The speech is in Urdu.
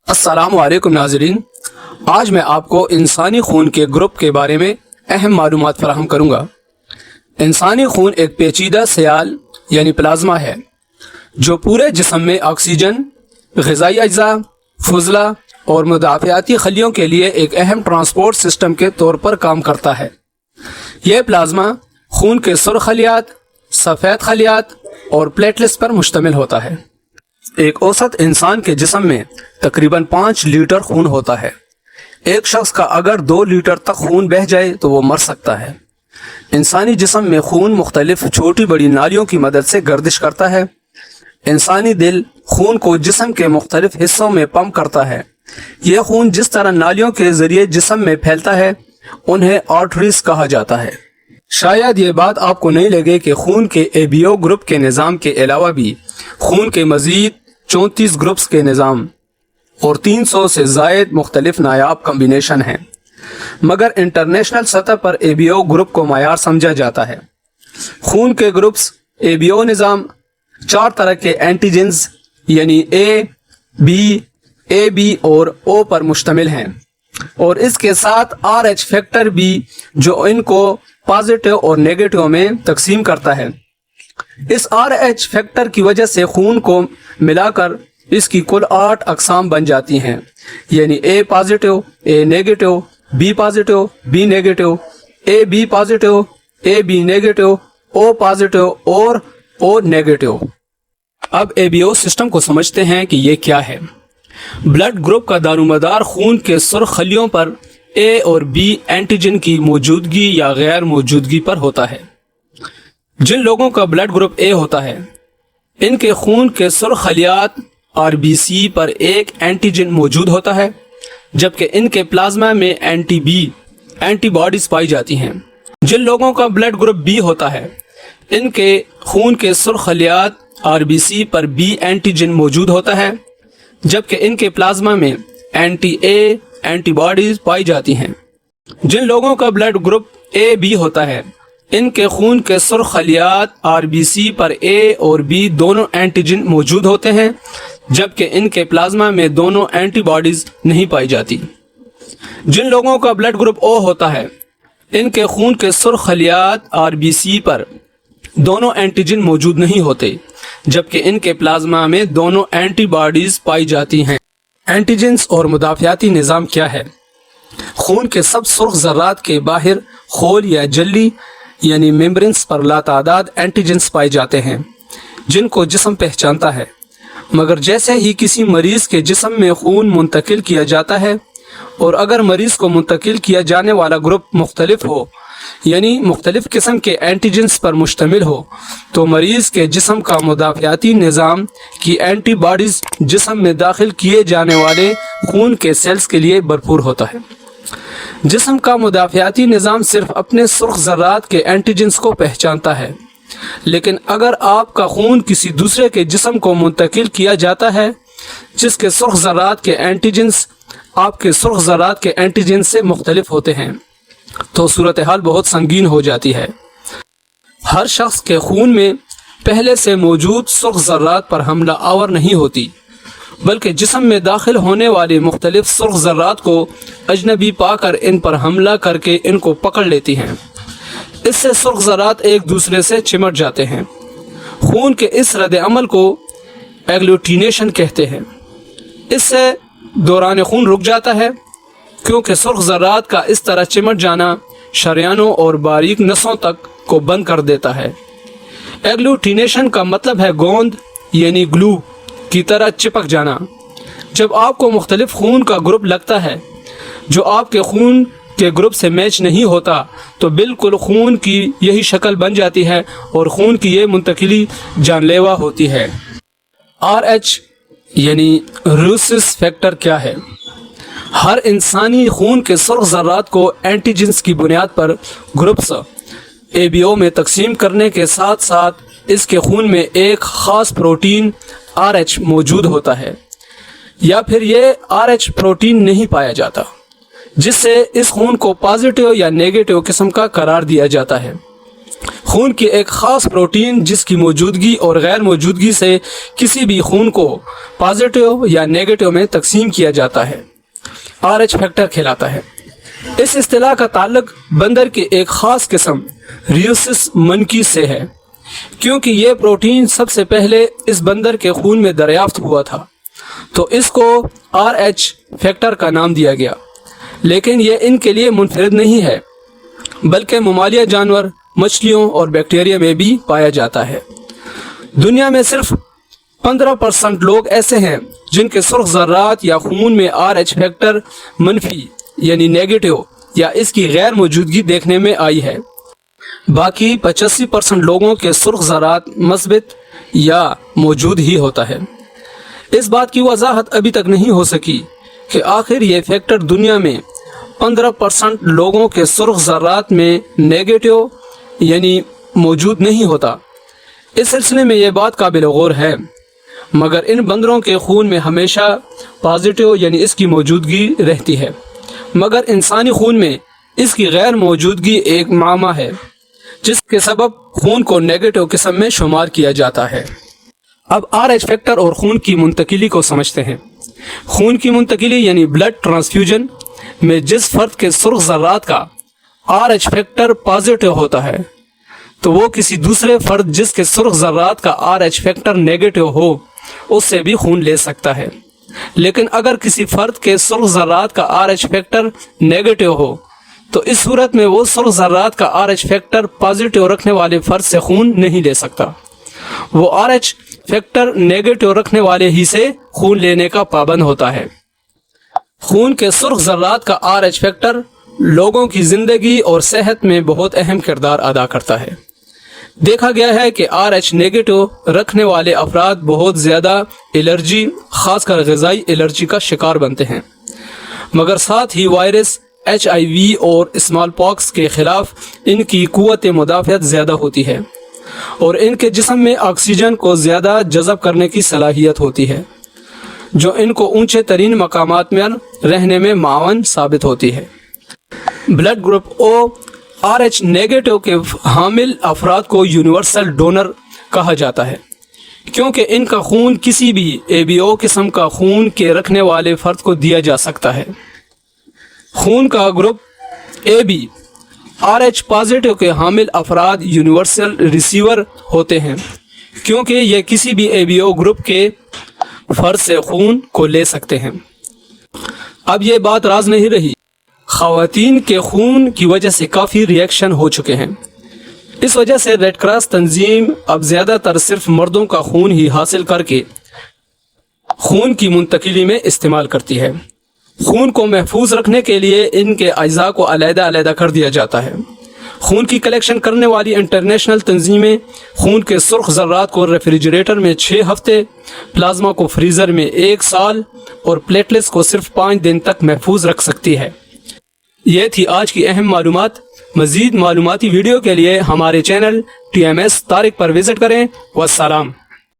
السلام علیکم ناظرین، آج میں آپ کو انسانی خون کے گروپ کے بارے میں اہم معلومات فراہم کروں گا۔ انسانی خون ایک پیچیدہ سیال یعنی پلازما ہے جو پورے جسم میں آکسیجن، غذائی اجزاء، فضلہ اور مدافعاتی خلیوں کے لیے ایک اہم ٹرانسپورٹ سسٹم کے طور پر کام کرتا ہے۔ یہ پلازما خون کے سرخ خلیات، سفید خلیات اور پلیٹلیٹس پر مشتمل ہوتا ہے۔ ایک اوسط انسان کے جسم میں تقریباً 5 لیٹر خون ہوتا ہے۔ ایک شخص کا اگر 2 لیٹر تک خون بہہ جائے تو وہ مر سکتا ہے۔ انسانی جسم میں خون مختلف چھوٹی بڑی نالیوں کی مدد سے گردش کرتا ہے۔ انسانی دل خون کو جسم کے مختلف حصوں میں پمپ کرتا ہے۔ یہ خون جس طرح نالیوں کے ذریعے جسم میں پھیلتا ہے انہیں آرٹریز کہا جاتا ہے۔ شاید یہ بات آپ کو نہیں لگے کہ خون کے ABO گروپ کے نظام کے علاوہ بھی خون کے مزید 34 گروپس کے نظام اور 300 سے زائد مختلف نایاب کمبینیشن ہیں، مگر انٹرنیشنل سطح پر ABO گروپ کو معیار سمجھا جاتا ہے۔ خون کے گروپس ABO نظام 4 طرح کے اینٹیجنز یعنی A، B، AB اور O پر مشتمل ہیں، اور اس کے ساتھ RH فیکٹر بھی جو ان کو پازیٹیو اور نیگیٹیو میں تقسیم کرتا ہے۔ اس RH فیکٹر کی وجہ سے خون کو ملا کر اس کی کل 8 اقسام بن جاتی ہیں، یعنی A positive, A negative, B positive, B negative, AB positive, AB negative, O positive اور O نیگیٹیو۔ اب ABO سسٹم کو سمجھتے ہیں کہ یہ کیا ہے۔ بلڈ گروپ کا دارومدار خون کے سرخ خلیوں پر A اور B اینٹیجن کی موجودگی یا غیر موجودگی پر ہوتا ہے۔ جن لوگوں کا بلڈ گروپ A ہوتا ہے ان کے خون کے سرخ خلیات RBC پر ایک اینٹیجن موجود ہوتا ہے، جبکہ ان کے پلازما میں اینٹی باڈیز پائی جاتی ہیں۔ جن لوگوں کا بلڈ گروپ B ہوتا ہے ان کے خون کے سرخ خلیات RBC پر B اینٹیجن موجود ہوتا ہے، جبکہ ان کے پلازما میں اینٹی باڈیز پائی جاتی ہیں۔ جن لوگوں کا بلڈ گروپ AB ہوتا ہے ان کے خون کے سرخ خلیات RBC پر A اور B دونوں اینٹیجن موجود ہوتے ہیں، جبکہ ان کے پلازما میں دونوں اینٹی باڈیز نہیں پائی جاتی۔ جن لوگوں کا بلڈ گروپ O ہوتا ہے ان کے خون کے سرخ خلیات RBC پر دونوں اینٹیجن موجود نہیں ہوتے، جبکہ ان کے پلازما میں دونوں اینٹی باڈیز پائی جاتی ہیں۔ اینٹیجنز اور مدافعاتی نظام کیا ہے؟ خون کے سب سرخ ذرات کے باہر خول یا جلی یعنی میمبرنز پر لاتعداد اینٹیجنز پائے جاتے ہیں جن کو جسم پہچانتا ہے، مگر جیسے ہی کسی مریض کے جسم میں خون منتقل کیا جاتا ہے اور اگر مریض کو منتقل کیا جانے والا گروپ مختلف ہو یعنی مختلف قسم کے اینٹیجنز پر مشتمل ہو تو مریض کے جسم کا مدافعاتی نظام کی اینٹی باڈیز جسم میں داخل کیے جانے والے خون کے سیلز کے لیے بھرپور ہوتا ہے۔ جسم کا مدافعاتی نظام صرف اپنے سرخ ذرات کے اینٹیجنز کو پہچانتا ہے، لیکن اگر آپ کا خون کسی دوسرے کے جسم کو منتقل کیا جاتا ہے جس کے سرخ ذرات کے اینٹیجنز آپ کے سرخ ذرات کے اینٹیجنز سے مختلف ہوتے ہیں تو صورتحال بہت سنگین ہو جاتی ہے۔ ہر شخص کے خون میں پہلے سے موجود سرخ ذرات پر حملہ آور نہیں ہوتی، بلکہ جسم میں داخل ہونے والے مختلف سرخ ذرات کو اجنبی پا کر ان پر حملہ کر کے ان کو پکڑ لیتی ہیں۔ اس سے سرخ ذرات ایک دوسرے سے چمٹ جاتے ہیں۔ خون کے اس رد عمل کو ایگلوٹینیشن کہتے ہیں۔ اس سے دوران خون رک جاتا ہے کیونکہ سرخ ذرات کا اس طرح چمٹ جانا شریانوں اور باریک نسوں تک کو بند کر دیتا ہے۔ ایگلوٹینیشن کا مطلب ہے گوند یعنی گلو کی طرح چپک جانا۔ جب آپ کو مختلف خون کا گروپ لگتا ہے جو آپ کے خون کے گروپ سے میچ نہیں ہوتا تو بالکل خون کی یہی شکل بن جاتی ہے اور خون کی یہ منتقلی جان لیوا ہوتی ہے۔ RH یعنی ریسس فیکٹر کیا ہے؟ ہر انسانی خون کے سرخ ذرات کو اینٹیجنز کی بنیاد پر گروپس ABO میں تقسیم کرنے کے ساتھ ساتھ اس کے خون میں ایک خاص پروٹین RH موجود ہوتا ہے، یا پھر یہ RH پروٹین نہیں پایا جاتا، جس سے اس خون کو پازیٹیو یا نیگیٹیو قسم کا قرار دیا جاتا ہے۔ خون کی ایک خاص پروٹین جس کی موجودگی اور غیر موجودگی سے کسی بھی خون کو پازیٹیو یا نیگیٹو میں تقسیم کیا جاتا ہے RH فیکٹر کہلاتا ہے۔ اس اصطلاح کا تعلق بندر کی ایک خاص قسم ریوسس منکی سے ہے، کیونکہ یہ پروٹین سب سے پہلے اس بندر کے خون میں دریافت ہوا تھا تو اس کو RH فیکٹر کا نام دیا گیا۔ لیکن یہ ان کے لیے منفرد نہیں ہے بلکہ ممالیہ جانور، مچھلیوں اور بیکٹیریا میں بھی پایا جاتا ہے۔ دنیا میں صرف 15% لوگ ایسے ہیں جن کے سرخ ذرات یا خون میں RH فیکٹر منفی یعنی نیگیٹو یا اس کی غیر موجودگی دیکھنے میں آئی ہے۔ باقی 85% لوگوں کے سرخ ذرات مثبت یا موجود ہی ہوتا ہے۔ اس بات کی وضاحت ابھی تک نہیں ہو سکی کہ آخر یہ فیکٹر دنیا میں 15% لوگوں کے سرخ ذرات میں نیگیٹو یعنی موجود نہیں ہوتا۔ اس سلسلے میں یہ بات قابل غور ہے، مگر ان بندروں کے خون میں ہمیشہ پازیٹیو یعنی اس کی موجودگی رہتی ہے، مگر انسانی خون میں اس کی غیر موجودگی ایک معمہ ہے جس کے سبب خون کو نیگیٹو قسم میں شمار کیا جاتا ہے۔ اب RH فیکٹر اور خون کی منتقلی کو سمجھتے ہیں۔ خون کی منتقلی یعنی بلڈ ٹرانسفیوژن میں جس فرد کے سرخ ذرات کا RH فیکٹر پازیٹیو ہوتا ہے تو وہ کسی دوسرے فرد جس کے سرخ ذرات کا RH فیکٹر نیگیٹو ہو اس سے بھی خون لے سکتا ہے۔ لیکن اگر کسی فرد کے سرخ ذرات کا RH فیکٹر نیگیٹو ہو تو اس صورت میں وہ سرخ ذرات کا RH فیکٹر پازیٹیو رکھنے والے فرد سے خون نہیں لے سکتا، وہ RH فیکٹر نیگیٹو رکھنے والے ہی سے خون لینے کا پابند ہوتا ہے۔ خون کے سرخ ذرات کا RH فیکٹر لوگوں کی زندگی اور صحت میں بہت اہم کردار ادا کرتا ہے۔ دیکھا گیا ہے کہ RH نیگیٹو رکھنے والے افراد بہت زیادہ الرجی، خاص کر غذائی الرجی کا شکار بنتے ہیں، مگر ساتھ ہی وائرس HIV اور اسمال پاکس کے خلاف ان کی قوت مدافعت زیادہ ہوتی ہے اور ان کے جسم میں آکسیجن کو زیادہ جذب کرنے کی صلاحیت ہوتی ہے جو ان کو اونچے ترین مقامات میں رہنے میں معاون ثابت ہوتی ہے۔ Blood group O RH negative کے حامل افراد کو یونیورسل ڈونر کہا جاتا ہے کیونکہ ان کا خون کسی بھی ABO قسم کا خون کے رکھنے والے فرد کو دیا جا سکتا ہے۔ خون کا گروپ AB RH پازیٹیو کے حامل افراد یونیورسل ریسیور ہوتے ہیں کیونکہ یہ کسی بھی ABO گروپ کے فرد سے خون کو لے سکتے ہیں۔ اب یہ بات راز نہیں رہی، خواتین کے خون کی وجہ سے کافی ریئیکشن ہو چکے ہیں۔ اس وجہ سے ریڈ کراس تنظیم اب زیادہ تر صرف مردوں کا خون ہی حاصل کر کے خون کی منتقلی میں استعمال کرتی ہے۔ خون کو محفوظ رکھنے کے لیے ان کے اجزاء کو علیحدہ علیحدہ کر دیا جاتا ہے۔ خون کی کلیکشن کرنے والی انٹرنیشنل تنظیمیں خون کے سرخ ذرات کو ریفریجریٹر میں 6 ہفتے، پلازما کو فریزر میں 1 سال اور پلیٹلیٹس کو صرف 5 دن تک محفوظ رکھ سکتی ہے۔ یہ تھی آج کی اہم معلومات۔ مزید معلوماتی ویڈیو کے لیے ہمارے چینل TMS طارق پر وزٹ کریں۔ والسلام۔